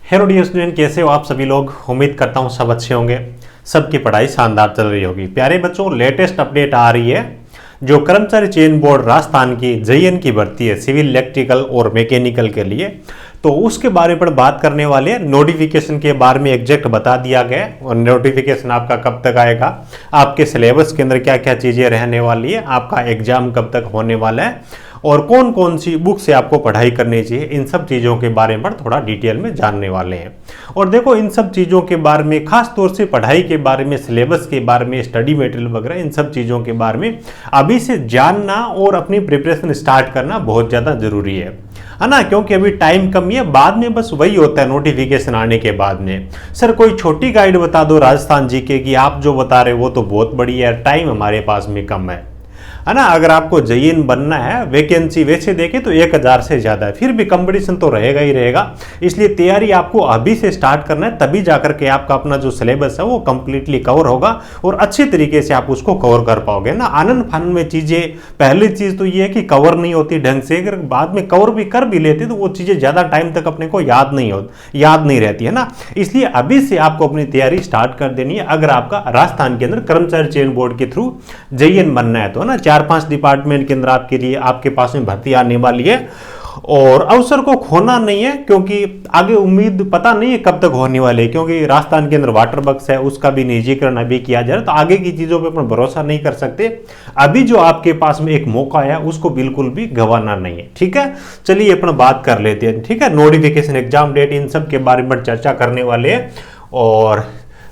Hello dear student, कैसे हो आप सभी लोग। उम्मीद करता हूँ सब अच्छे होंगे, सबकी पढ़ाई शानदार चल रही होगी। प्यारे बच्चों, लेटेस्ट अपडेट आ रही है। जो कर्मचारी चयन बोर्ड राजस्थान की JN की भर्ती है सिविल, इलेक्ट्रिकल और मैकेनिकल के लिए, तो उसके बारे में बात करने वाले हैं। नोटिफिकेशन के बारे में एग्जैक्ट बता दिया गया है और नोटिफिकेशन आपका कब तक आएगा, आपके सिलेबस के अंदर क्या क्या चीज़ें रहने वाली है, आपका एग्जाम कब तक होने वाला है और कौन कौन सी बुक से आपको पढ़ाई करनी चाहिए, इन सब चीज़ों के बारे में थोड़ा डिटेल में जानने वाले हैं। और देखो, इन सब चीज़ों के बारे में, खास तौर से पढ़ाई के बारे में, सिलेबस के बारे में, स्टडी मटेरियल वगैरह, इन सब चीज़ों के बारे में अभी से जानना और अपनी प्रिपरेशन स्टार्ट करना बहुत ज़्यादा ज़रूरी है ना। क्योंकि अभी टाइम कम है, बाद में बस वही होता है नोटिफिकेशन आने के बाद में, सर कोई छोटी गाइड बता दो राजस्थान जीके की, आप जो बता रहे हो वो तो बहुत बड़ी है, टाइम हमारे पास में कम है ना। अगर आपको JN बनना है, वैकेंसी वैसे देखें तो 1000 से ज़्यादा है, फिर भी कंपटीशन तो रहेगा ही रहेगा। इसलिए तैयारी आपको अभी से स्टार्ट करना है, तभी जाकर के आपका अपना जो सिलेबस है वो कंप्लीटली कवर होगा और अच्छे तरीके से आप उसको कवर कर पाओगे ना। आनंद फानंद में चीज़ें, पहली चीज़ तो ये है कि कवर नहीं होती ढंग से, अगर बाद में कवर भी कर भी लेते तो वो चीज़ें ज़्यादा टाइम तक अपने को याद नहीं रहती है ना। इसलिए अभी से आपको अपनी तैयारी स्टार्ट कर देनी है अगर आपका राजस्थान के अंदर कर्मचारी चयन बोर्ड के थ्रू JN बनना है तो ना। 4-5 डिपार्टमेंट के अंदर आपके लिए, आपके पास में भर्ती आने वाली है और अवसर को खोना नहीं है, क्योंकि आगे उम्मीद पता नहीं है कब तक होने वाली है, क्योंकि राजस्थान के अंदर वाटर बक्स है, उसका भी निजीकरण अभी किया जा रहा है, तो आगे की चीजों पे अपन भरोसा नहीं कर सकते। अभी जो आपके पास में एक मौका है उसको बिल्कुल भी गंवाना नहीं है, ठीक है। चलिए अपन बात कर लेते हैं, ठीक है। नोटिफिकेशन, एग्जाम डेट, इन सब के बारे में चर्चा करने वाले हैं और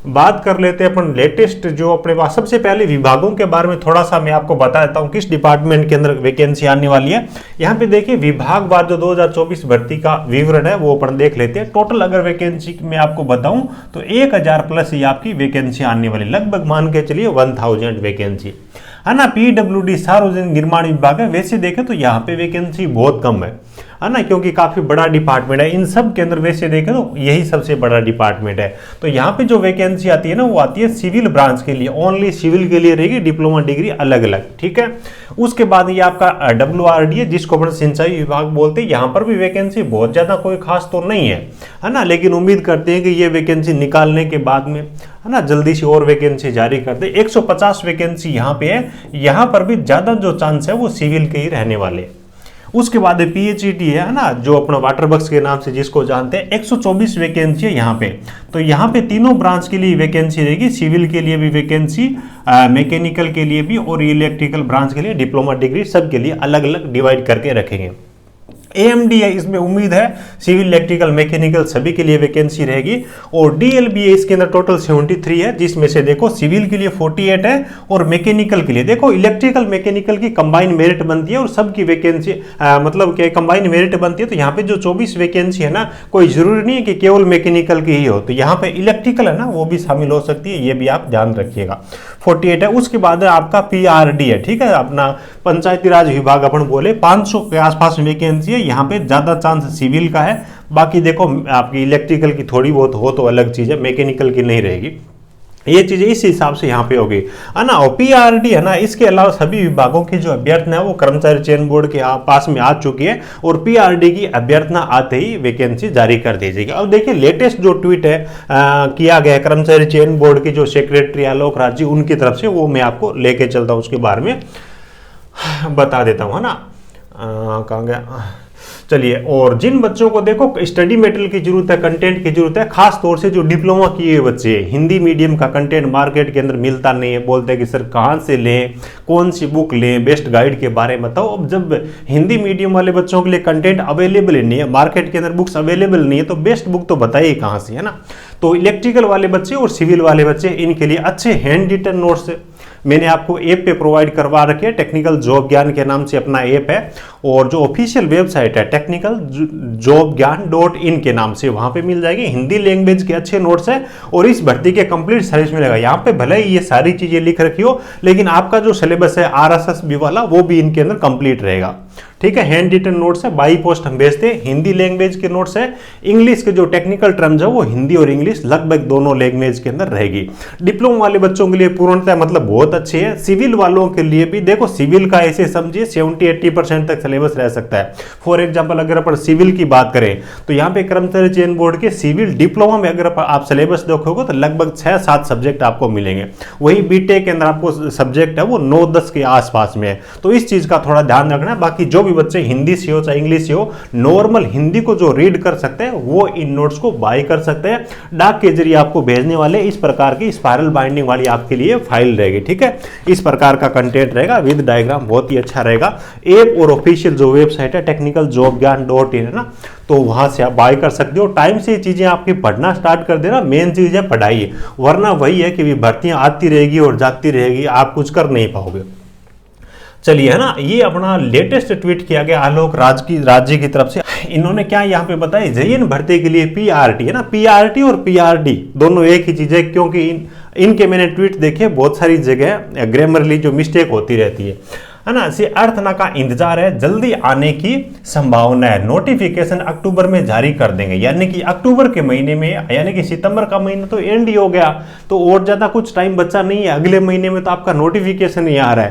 बात कर लेते हैं अपन लेटेस्ट जो अपने पास। सबसे पहले विभागों के बारे में थोड़ा सा मैं आपको बता देता हूं, किस डिपार्टमेंट के अंदर वैकेंसी आने वाली है। यहाँ पे देखिए विभागवार जो 2024 भर्ती का विवरण है वो अपन देख लेते हैं। टोटल अगर वैकेंसी मैं आपको बताऊं तो 1000 प्लस ही आपकी वैकेंसी आने वाली, लगभग मान के चलिए 1000 वैकेंसी है ना। PWD सार्वजनिक निर्माण विभाग है, वैसे देखें तो यहाँ पे वैकेंसी बहुत कम है ना, क्योंकि काफी बड़ा डिपार्टमेंट है। इन सब के अंदर वैसे देखें तो यही सबसे बड़ा डिपार्टमेंट है। तो यहाँ पे जो वैकेंसी आती है ना वो आती है सिविल ब्रांच के लिए, ओनली सिविल के लिए रहेगी, डिप्लोमा डिग्री अलग अलग, ठीक है। उसके बाद ये आपका WRD है, जिसको अपन सिंचाई विभाग बोलते हैं। यहाँ पर भी वैकेंसी बहुत ज्यादा कोई खास तो नहीं है ना, लेकिन उम्मीद करते हैं कि ये वैकेंसी निकालने के बाद में है ना जल्दी से और वैकेंसी जारी कर दे। 150 वैकेंसी यहाँ पे है, यहाँ पर भी ज्यादा जो चांस है वो सिविल के ही रहने वाले। उसके बाद PHET है ना, जो अपना वाटर बक्स के नाम से जिसको जानते हैं, 124 वैकेंसी है यहाँ पे। तो यहाँ पे तीनों ब्रांच के लिए वैकेंसी रहेगी, सिविल के लिए भी वैकेंसी, मैकेनिकल के लिए भी और इलेक्ट्रिकल ब्रांच के लिए, डिप्लोमा डिग्री, सब के लिए अलग अलग डिवाइड करके रखेंगे। AMD है, इसमें उम्मीद है सिविल, इलेक्ट्रिकल, मैकेनिकल सभी के लिए वैकेंसी रहेगी। और DLB है, इसके अंदर टोटल 73 है, जिसमें से देखो सिविल के लिए 48 है और मैकेनिकल के लिए, देखो इलेक्ट्रिकल मैकेनिकल की कंबाइन मेरिट बनती है और सबकी वैकेंसी मतलब क्या कंबाइन मेरिट बनती है। तो यहाँ पे जो 24 वैकेंसी है ना, कोई जरूरी नहीं है कि केवल मैकेनिकल की ही हो, तो यहाँ पे इलेक्ट्रिकल है ना वो भी शामिल हो सकती है, ये भी आप ध्यान रखिएगा। 48 है। उसके बाद आपका PRD है, ठीक है, अपना पंचायती राज विभाग अपन बोले, 500 के आसपास वैकेंसी है। यहाँ पे ज्यादा चांस सिविल का है, बाकी देखो आपकी इलेक्ट्रिकल की थोड़ी बहुत हो तो अलग चीज है, मैकेनिकल की नहीं रहेगी। ये चीजें इस हिसाब से यहाँ पे होगी है ना। और PRD है ना, इसके अलावा सभी विभागों की जो अभ्यर्थना है वो कर्मचारी चयन बोर्ड के पास में आ चुकी है और PRD की अभ्यर्थना आते ही वैकेंसी जारी कर दी जाएगी। अब देखिए लेटेस्ट जो ट्वीट है किया गया कर्मचारी चयन बोर्ड के जो सेक्रेटरी आलोक राज जी, उनकी तरफ से, वो मैं आपको लेके चलता हूँ, उसके बारे में बता देता हूँ है ना। कहाँ गया, चलिए। और जिन बच्चों को देखो स्टडी मटेरियल की जरूरत है, कंटेंट की जरूरत है, खास तौर से जो डिप्लोमा किए बच्चे, हिंदी मीडियम का कंटेंट मार्केट के अंदर मिलता नहीं है, बोलते हैं कि सर कहाँ से लें, कौन सी बुक लें, बेस्ट गाइड के बारे में बताओ। अब जब हिंदी मीडियम वाले बच्चों के लिए कंटेंट अवेलेबल ही नहीं है, मार्केट के अंदर बुक्स अवेलेबल नहीं है, तो बेस्ट बुक तो बताइए कहाँ से, है ना। तो इलेक्ट्रिकल वाले बच्चे और सिविल वाले बच्चे, इनके लिए अच्छे हैंड रिटन नोट्स मैंने आपको ऐप पे प्रोवाइड करवा रखे हैं। टेक्निकल जॉब ज्ञान के नाम से अपना ऐप है और जो ऑफिशियल वेबसाइट है technicaljobgyan.in के नाम से, वहां पे मिल जाएगी। हिंदी लैंग्वेज के अच्छे नोट्स है और इस भर्ती के कंप्लीट सर्विस मिलेगा। यहाँ पे भले ही ये सारी चीजें लिख रखी हो, लेकिन आपका जो सिलेबस है RSSB वाला वो भी इनके अंदर कंप्लीट रहेगा। ठीक है। हैंड रिटन नोट्स है, बाई पोस्ट हम भेजते हैं। हिंदी लैंग्वेज के नोट्स है। इंग्लिश के जो टेक्निकल टर्म्स है वो हिंदी और इंग्लिश लगभग दोनों लैंग्वेज के अंदर रहेगी। डिप्लोमा वाले बच्चों के लिए पूर्णतः मतलब बहुत अच्छी है। सिविल वालों के लिए भी देखो, सिविल का ऐसे समझिए 70-80% तक सिलेबस रह सकता है। फॉर एग्जाम्पल अगर अपन सिविल की बात करें तो यहाँ पे कर्मचारी चयन बोर्ड के सिविल डिप्लोमा में अगर आप सिलेबस देखोगे तो लगभग 6-7 सब्जेक्ट आपको मिलेंगे। वही बीटेक के अंदर आपको सब्जेक्ट है वो 9-10 के आसपास में है। तो इस चीज का थोड़ा ध्यान रखना है। बाकी जो भी बच्चे हिंदी से हो चाहे इंग्लिश से हो, नॉर्मल हिंदी को जो रीड कर सकते हैं वो इन नोट्स को बाय कर सकते हैं। डाक के जरिए आपको भेजने वाले इस प्रकार की स्पाइरल बाइंडिंग वाली आपके लिए फाइल रहेगी। ठीक है, इस प्रकार का कंटेंट रहेगा विद डायग्राम, बहुत ही अच्छा रहेगा। ऐप और ऑफिशियल जो वेबसाइट है technicaljobgyan.in है ना, तो वहां से आप बाय कर सकते हो। टाइम से ये चीजें आपकी पढ़ना स्टार्ट कर देना, मेन चीज है पढ़ाई, वरना वही है कि भर्तियां आती रहेगी और जाती रहेगी, आप कुछ कर नहीं पाओगे। चलिए है ना, ये अपना लेटेस्ट ट्वीट किया गया आलोक राज्य की तरफ से। इन्होंने क्या यहाँ पे बताया, जेईएन भर्ती के लिए पीआरटी है ना, पीआरटी और पीआरडी दोनों एक ही चीज है, क्योंकि इनके मैंने ट्वीट देखे, बहुत सारी जगह ग्रामरली जो मिस्टेक होती रहती है ना। से अर्थना का इंतजार है, जल्दी आने की संभावना है, नोटिफिकेशन अक्टूबर में जारी कर देंगे। यानी कि अक्टूबर के महीने में, यानी कि सितंबर का महीना तो एंड ही हो गया, तो और ज्यादा कुछ टाइम बचा नहीं है। अगले महीने में तो आपका नोटिफिकेशन ही आ रहा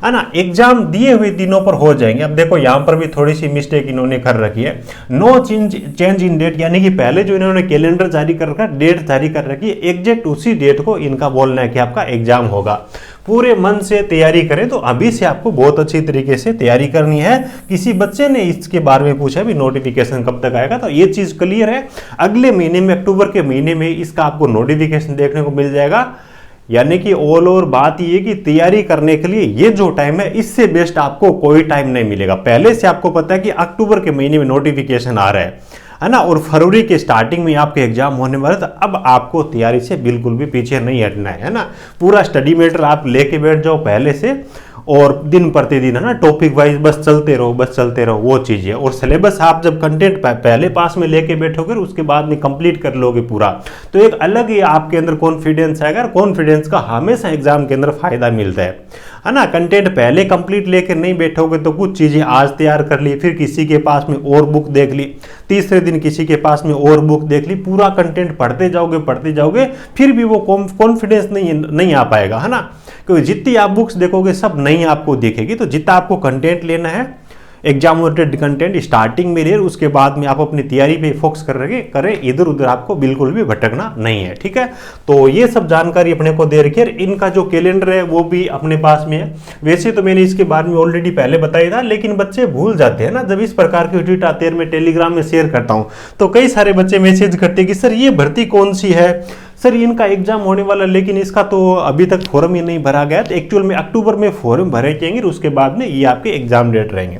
है ना। एग्जाम दिए हुए दिनों पर हो जाएंगे। अब देखो यहाँ पर भी थोड़ी सी मिस्टेक इन्होंने कर रखी है, नो चेंज इन डेट, यानी कि पहले जो इन्होंने कैलेंडर जारी कर रखा है, डेट जारी कर रखी है, एग्जैक्ट उसी डेट को इनका बोलना है कि आपका एग्जाम होगा। पूरे मन से तैयारी करें, तो अभी से आपको बहुत अच्छी तरीके से तैयारी करनी है। किसी बच्चे ने इसके बारे में पूछा भी नोटिफिकेशन कब तक आएगा, तो ये चीज क्लियर है, अगले महीने में अक्टूबर के महीने में इसका आपको नोटिफिकेशन देखने को मिल जाएगा। यानी कि ऑल ओवर बात ये कि तैयारी करने के लिए ये जो टाइम है, इससे बेस्ट आपको कोई टाइम नहीं मिलेगा। पहले से आपको पता है कि अक्टूबर के महीने में नोटिफिकेशन आ रहा है ना, और फरवरी के स्टार्टिंग में आपके एग्जाम होने वाले, तो अब आपको तैयारी से बिल्कुल भी पीछे नहीं हटना है ना। पूरा स्टडी मेटर आप लेके बैठ जाओ पहले से, और दिन प्रतिदिन है ना टॉपिक वाइज बस चलते रहो, वो चीज़ है। और सिलेबस आप जब कंटेंट पहले पास में लेके बैठोगे, उसके बाद में कंप्लीट कर लोगे पूरा, तो एक अलग ही आपके अंदर कॉन्फिडेंस आएगा। कॉन्फिडेंस का हमेशा एग्जाम के अंदर फायदा मिलता है ना। कंटेंट पहले कंप्लीट लेकर नहीं बैठोगे तो कुछ चीज़ें आज तैयार कर ली, फिर किसी के पास में और बुक देख ली, तीसरे दिन किसी के पास में और बुक देख ली, पूरा कंटेंट पढ़ते जाओगे, फिर भी वो कॉन्फिडेंस नहीं आ पाएगा, है ना। क्योंकि जितनी आप बुक्स देखोगे सब नहीं आपको दिखेगी। तो जितना आपको कंटेंट लेना है, एग्जाम ओरिएंटेड कंटेंट स्टार्टिंग में ले, उसके बाद में आप अपनी तैयारी पे फोकस करें, इधर उधर आपको बिल्कुल भी भटकना नहीं है। ठीक है, तो ये सब जानकारी अपने को दे रखी है। इनका जो कैलेंडर है वो भी अपने पास में है। वैसे तो मैंने इसके बारे में ऑलरेडी पहले बताया था, लेकिन बच्चे भूल जाते हैं ना, जब इस प्रकार की ट्वीट आते हैं, मैं टेलीग्राम में शेयर करता हूँ तो कई सारे बच्चे मैसेज करते हैं कि सर ये भर्ती कौन सी है, सर इनका एग्जाम होने वाला, लेकिन इसका तो अभी तक फॉर्म ही नहीं भरा गया। तो एक्चुअल में अक्टूबर में फॉर्म भरे जाएंगे, उसके बाद में ये आपके एग्जाम डेट रहेंगे,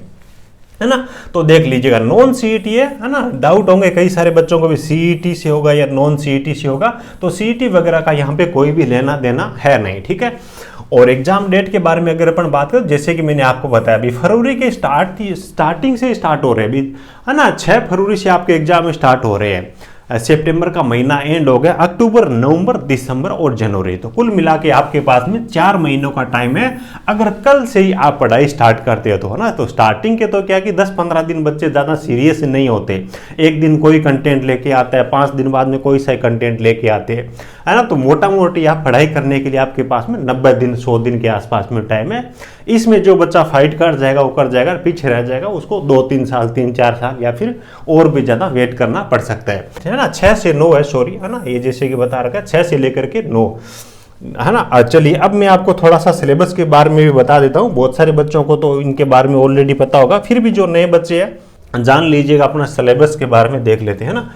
है ना। तो देख लीजिएगा, नॉन सीईटी है ना। डाउट होंगे कई सारे बच्चों को भी सीईटी से होगा या नॉन सीईटी से होगा, तो सीईटी वगैरह का यहाँ पे कोई भी लेना देना है नहीं। ठीक है, और एग्जाम डेट के बारे में अगर अपन बात करें, जैसे कि मैंने आपको बताया अभी फरवरी के स्टार्टिंग से स्टार्ट हो रहे हैं अभी, है ना। 6 फरवरी से आपके एग्जाम स्टार्ट हो रहे हैं, सितंबर का महीना एंड हो गया, अक्टूबर, नवंबर, दिसंबर और जनवरी, तो कुल मिला के आपके पास में 4 महीनों का टाइम है। अगर कल से ही आप पढ़ाई स्टार्ट करते हो तो, है ना, तो स्टार्टिंग के तो क्या कि 10-15 दिन बच्चे ज़्यादा सीरियस नहीं होते। एक दिन कोई कंटेंट लेके आता है, 5 दिन बाद में कोई सा कंटेंट लेके आते हैं, है ना। तो मोटा मोटी आप पढ़ाई करने के लिए आपके पास में 90 दिन 100 दिन के आसपास में टाइम है। इसमें जो बच्चा फाइट कर जाएगा वो कर जाएगा, पीछे रह जाएगा, उसको 2-3 साल 3-4 साल या फिर और भी ज़्यादा वेट करना पड़ सकता है ना। 6 से 9 है, सॉरी, है ना, ये जैसे कि बता रखा है 6 से लेकर के 9, है ना। चलिए अब मैं आपको थोड़ा सा सिलेबस के बारे में भी बता देता हूँ। बहुत सारे बच्चों को तो इनके बारे में ऑलरेडी पता होगा, फिर भी जो नए बच्चे हैं जान लीजिएगा, अपना सिलेबस के बारे में देख लेते हैं ना।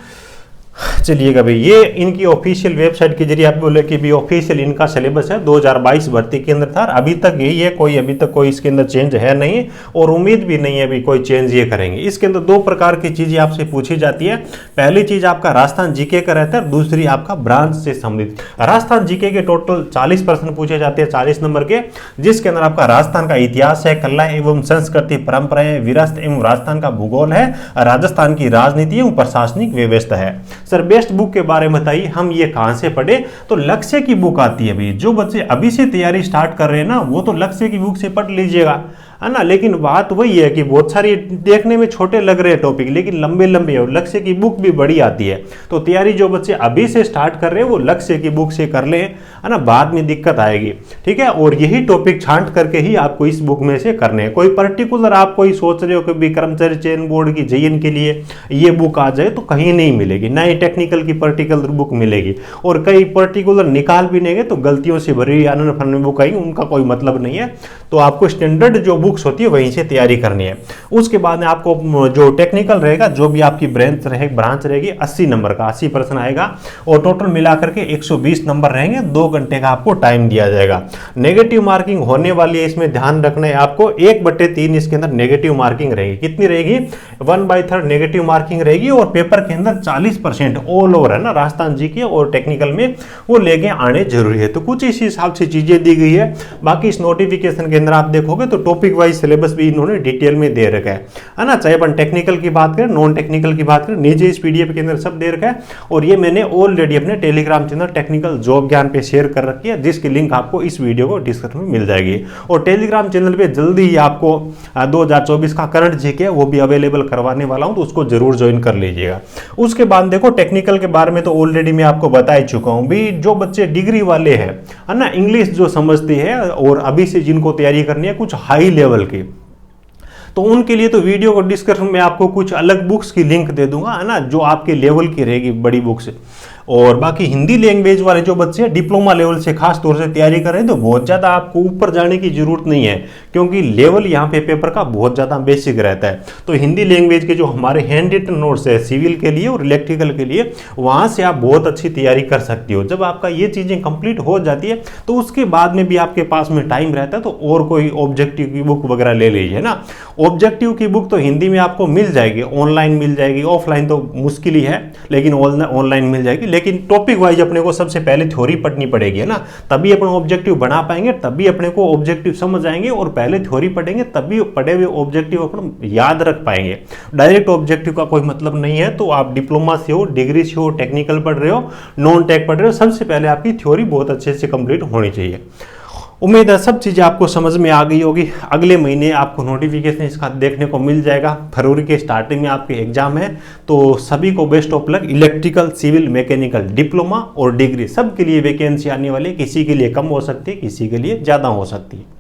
चलिएगा भाई, ये इनकी ऑफिशियल वेबसाइट के जरिए आप बोले कि भी ऑफिशियल इनका सिलेबस है 2022 भर्ती के अंदर था, अभी तक यही है, अभी तक कोई इसके अंदर चेंज है नहीं, और उम्मीद भी नहीं है अभी कोई चेंज ये करेंगे। इसके अंदर 2 प्रकार की चीजें आपसे पूछी जाती है। पहली चीज आपका राजस्थान जीके का रहता है, दूसरी आपका ब्रांच से संबंधित। राजस्थान जीके के टोटल 40 प्रश्न पूछे जाते हैं, 40 नंबर के, जिसके अंदर आपका राजस्थान का इतिहास है, कला एवं संस्कृति, परंपराएं, विरासत एवं राजस्थान का भूगोल है, राजस्थान की राजनीति एवं प्रशासनिक व्यवस्था है। सर बेस्ट बुक के बारे में बताइए, हम ये कहां से पढ़े, तो लक्ष्य की बुक आती है भाई। जो बच्चे अभी से तैयारी स्टार्ट कर रहे हैं ना, वो तो लक्ष्य की बुक से पढ़ लीजिएगा, है ना। लेकिन बात वही है कि बहुत सारी देखने में छोटे लग रहे हैं टॉपिक, लेकिन लंबे लंबे और लक्ष्य की बुक भी बड़ी आती है। तो तैयारी जो बच्चे अभी से स्टार्ट कर रहे हैं वो लक्ष्य की बुक से कर लें, है ना, बाद में दिक्कत आएगी, ठीक है। और यही टॉपिक छांट करके ही आपको इस बुक में से करने हैं। कोई पर्टिकुलर आप कोई सोच रहे हो कि भी कर्मचारी चयन बोर्ड की जेईएन के लिए ये बुक आ जाए, तो कहीं नहीं मिलेगी, ना ही टेक्निकल की पर्टिकुलर बुक मिलेगी, और कई पर्टिकुलर निकाल भी नहीं तो गलतियों से भरी हुई आनंद फन बुक आएंगी, उनका कोई मतलब नहीं है। तो आपको स्टैंडर्ड जो बुक्स होती है वहीं से तैयारी करनी है। उसके बाद में आपको जो टेक्निकल रहेगा, जो भी आपकी ब्रांच रहेगी 80 नंबर का 80 प्रश्न आएगा, और टोटल मिलाकर के 120 नंबर रहेंगे। 2 घंटे का आपको टाइम दिया जाएगा। नेगेटिव मार्किंग होने वाली है, इसमें ध्यान रखना है आपको, 1/3 इसके अंदर नेगेटिव मार्किंग रहेगी। कितनी रहेगी? 1/3 नेगेटिव मार्किंग रहेगी, और पेपर के अंदर 40% ऑल ओवर, है ना, राजस्थान जी के और टेक्निकल में वो लेके आने जरूरी है। तो कुछ इस हिसाब से चीजें दी गई है। बाकी इस नोटिफिकेशन के अंदर आप देखोगे तो टॉपिक वाइज सिलेबस भी इन्होंने डिटेल में दे रखा है ना। चाहे अपन टेक्निकल की बात करें, नॉन टेक्निकल की बात करें, नीचे इस पीडीएफ के अंदर सब दे रखा है। और ये मैंने ऑलरेडी अपने टेलीग्राम चैनल टेक्निकल जॉब ज्ञान पे शेयर कर रखी है, जिसकी लिंक आपको इस वीडियो को डिस्क्रिप्शन में मिल जाएगी। और टेलीग्राम चैनल पे जल्दी ही आपको 2024 का करंट जीके वो भी अवेलेबल करवाने वाला हूं, तो उसको जरूर ज्वाइन कर लीजिएगा। उसके बाद देखो टेक्निकल के बारे में तो ऑलरेडी मैं आपको बता ही चुका हूं भी। जो बच्चे डिग्री वाले हैं, है ना, इंग्लिश जो समझते हैं और अभी से जिनको तैयारी करनी है कुछ हाई लेवल की, तो उनके लिए तो वीडियो को डिस्क्रिप्शन में आपको कुछ अलग बुक्स की लिंक दे दूंगा, है ना, जो आपके लेवल की रहेगी, बड़ी बुक्स। और बाकी हिंदी लैंग्वेज वाले जो बच्चे डिप्लोमा लेवल से खास तौर से तैयारी कर रहे हैं, तो बहुत ज़्यादा आपको ऊपर जाने की जरूरत नहीं है, क्योंकि लेवल यहाँ पे पेपर का बहुत ज़्यादा बेसिक रहता है। तो हिंदी लैंग्वेज के जो हमारे हैंड रिटन नोट्स है सिविल के लिए और इलेक्ट्रिकल के लिए, वहाँ से आप बहुत अच्छी तैयारी कर सकती हो। जब आपका ये चीज़ें कंप्लीट हो जाती है तो उसके बाद में भी आपके पास में टाइम रहता है, तो और कोई ऑब्जेक्टिव की बुक वगैरह ले लीजिए ना। ऑब्जेक्टिव की बुक तो हिंदी में आपको मिल जाएगी, ऑनलाइन मिल जाएगी, ऑफलाइन तो मुश्किल ही है, लेकिन ऑनलाइन मिल जाएगी। लेकिन टॉपिक वाइज अपने को सबसे पहले थ्योरी पढ़नी पड़ेगी, है ना, तभी अपना ऑब्जेक्टिव बना पाएंगे, तभी अपने को ऑब्जेक्टिव समझ आएंगे, और पहले थ्योरी पढ़ेंगे तभी पढ़े हुए ऑब्जेक्टिव अपन याद रख पाएंगे। डायरेक्ट ऑब्जेक्टिव का कोई मतलब नहीं है। तो आप डिप्लोमा से हो, डिग्री से हो, टेक्निकल पढ़ रहे हो, नॉन टेक पढ़ रहे हो, सबसे पहले आपकी थ्योरी बहुत अच्छे से कंप्लीट होनी चाहिए। उम्मीद है सब चीज़ें आपको समझ में आ गई होगी। अगले महीने आपको नोटिफिकेशन इसका देखने को मिल जाएगा। फरवरी के स्टार्टिंग में आपके एग्जाम है, तो सभी को best of luck. Electrical, civil, mechanical, diploma और डिग्री सब के लिए वैकेंसी आने वाली है। किसी के लिए कम हो सकती है, किसी के लिए ज़्यादा हो सकती है।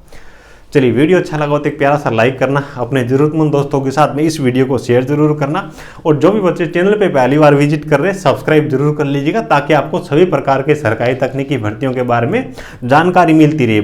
चलिए, वीडियो अच्छा लगा तो एक प्यारा सा लाइक करना, अपने जरूरतमंद दोस्तों के साथ में इस वीडियो को शेयर जरूर करना, और जो भी बच्चे चैनल पे पहली बार विजिट कर रहे हैं सब्सक्राइब जरूर कर लीजिएगा, ताकि आपको सभी प्रकार के सरकारी तकनीकी भर्तियों के बारे में जानकारी मिलती रहे।